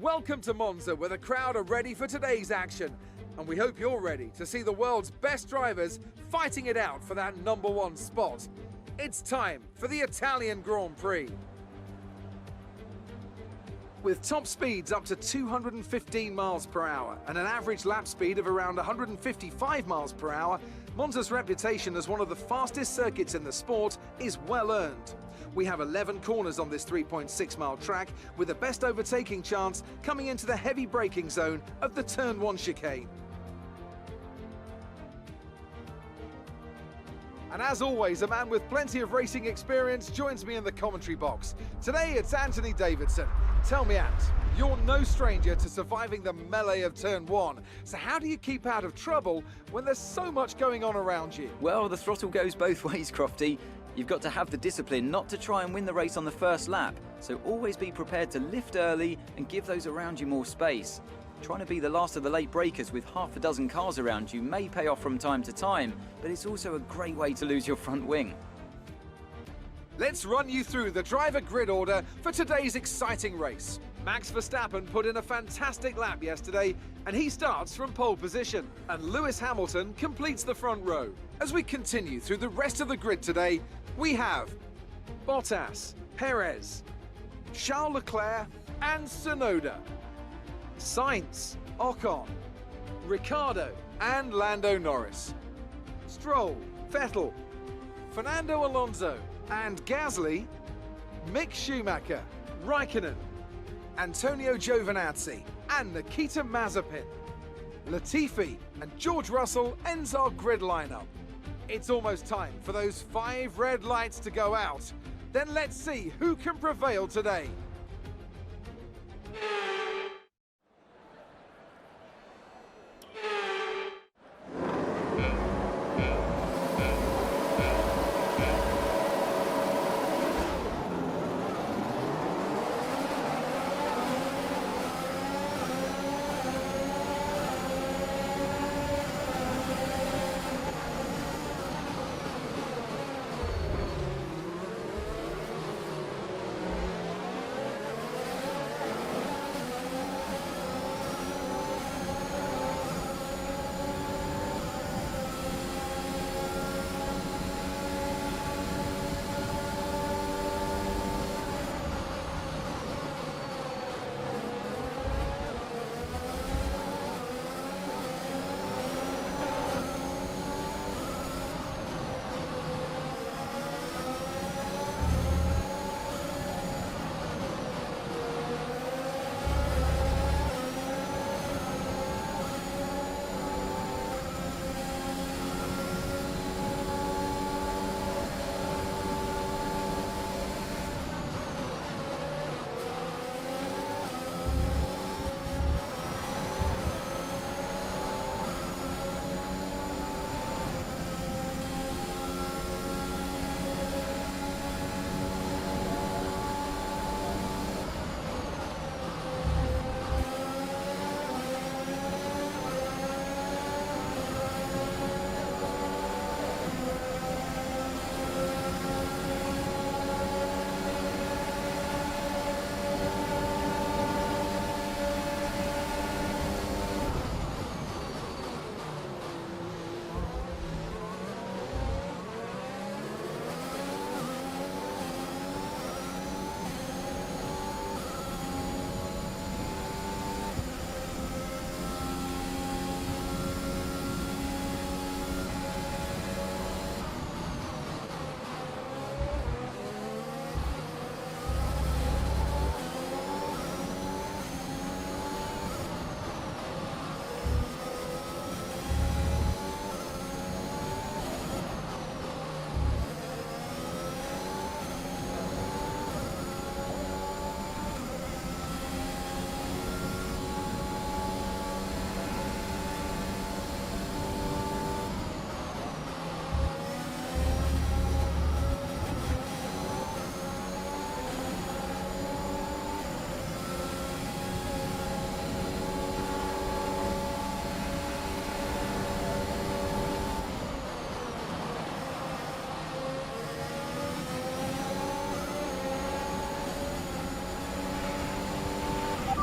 Welcome to Monza, where the crowd are ready for today's action. And we hope you're ready to see the world's best drivers fighting it out for that #1 spot. It's time for the Italian Grand Prix. With top speeds up to 215 miles per hour and an average lap speed of around 155 miles per hour, Monza's reputation as one of the fastest circuits in the sport is well earned. We have 11 corners on this 3.6-mile track, with the best overtaking chance coming into the heavy braking zone of the Turn 1 chicane. And as always, a man with plenty of racing experience joins me in the commentary box. Today it's Anthony Davidson. Tell me, Ant, you're no stranger to surviving the melee of Turn 1. So how do you keep out of trouble when there's so much going on around you? Well, the throttle goes both ways, Crofty. You've got to have the discipline not to try and win the race on the first lap. So always be prepared to lift early and give those around you more space. Trying to be the last of the late breakers with half a dozen cars around you may pay off from time to time, but it's also a great way to lose your front wing. Let's run you through the driver grid order for today's exciting race. Max Verstappen put in a fantastic lap yesterday, and he starts from pole position. And Lewis Hamilton completes the front row. As we continue through the rest of the grid today, we have Bottas, Perez, Charles Leclerc, and Tsunoda. Sainz, Ocon, Ricciardo, and Lando Norris. Stroll, Vettel, Fernando Alonso, and Gasly, Mick Schumacher, Raikkonen, Antonio Giovinazzi, and Nikita Mazepin. Latifi and George Russell ends our grid lineup. It's almost time for those 5 red lights to go out. Then let's see who can prevail today.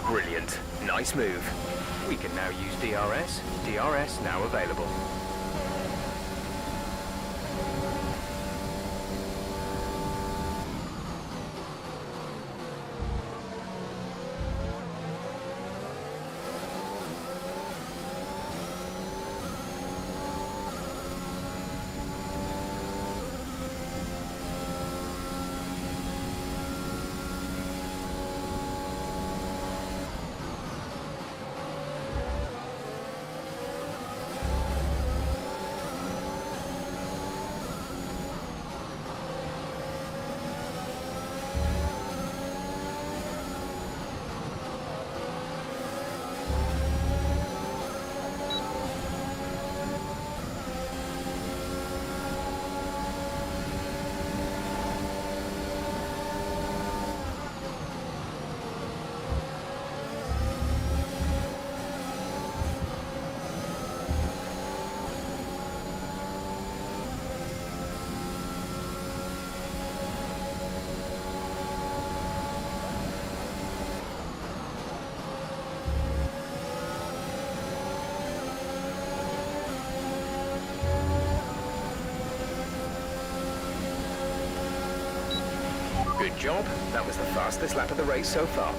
Brilliant. Nice move. We can now use DRS. DRS now available. Good job. That was the fastest lap of the race so far.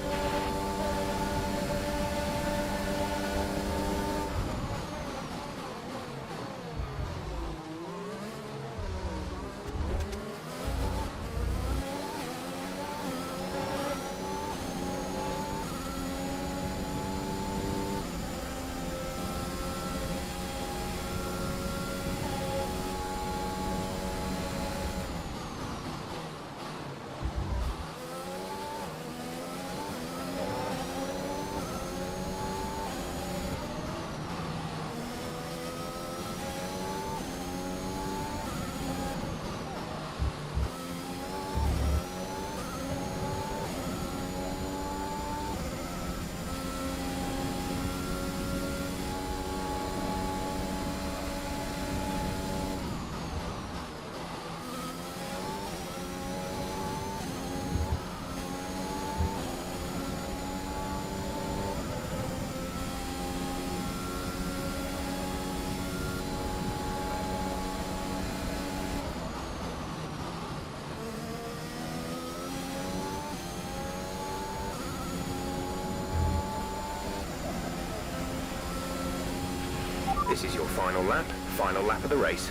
This is your final lap of the race.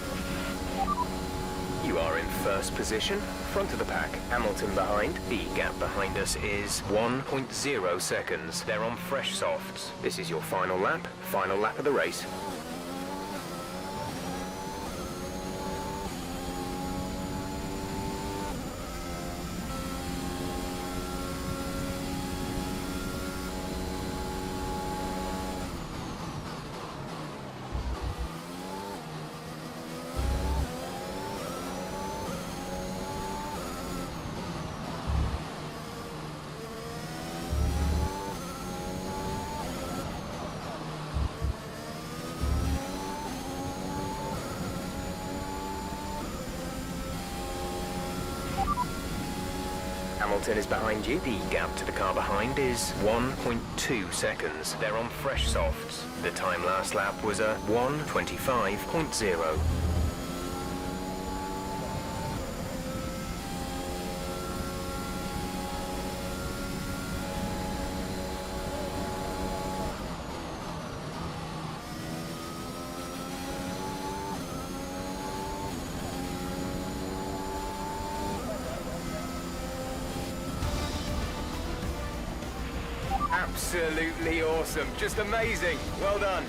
You are in first position, front of the pack, Hamilton behind. The gap behind us is 1.0 seconds. They're on fresh softs. This is your final lap of the race. Hamilton is behind you. The gap to the car behind is 1.2 seconds. They're on fresh softs. The time last lap was a 1:25.0. Absolutely awesome. Just amazing. Well done.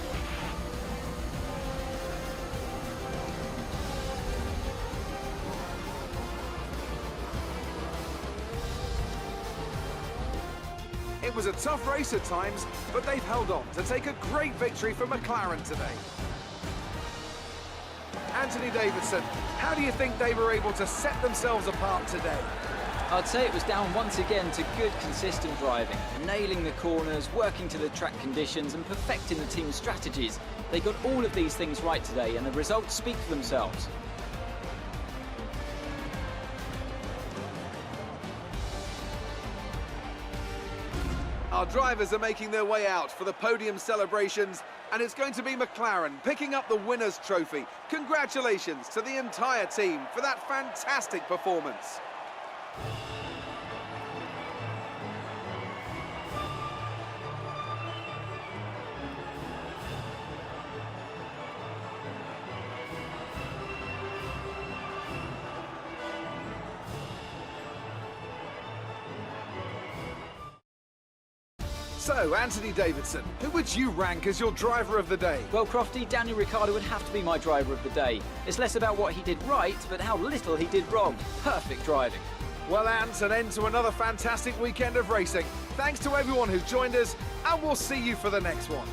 It was a tough race at times, but they've held on to take a great victory for McLaren today. Anthony Davidson, how do you think they were able to set themselves apart today? I'd say it was down once again to good, consistent driving, nailing the corners, working to the track conditions and perfecting the team's strategies. They got all of these things right today and the results speak for themselves. Our drivers are making their way out for the podium celebrations, and it's going to be McLaren picking up the winner's trophy. Congratulations to the entire team for that fantastic performance. So, Anthony Davidson, who would you rank as your driver of the day? Well, Crofty, Daniel Ricciardo would have to be my driver of the day. It's less about what he did right, but how little he did wrong. Perfect driving. Well, Ant, an end to another fantastic weekend of racing. Thanks to everyone who joined us, and we'll see you for the next one.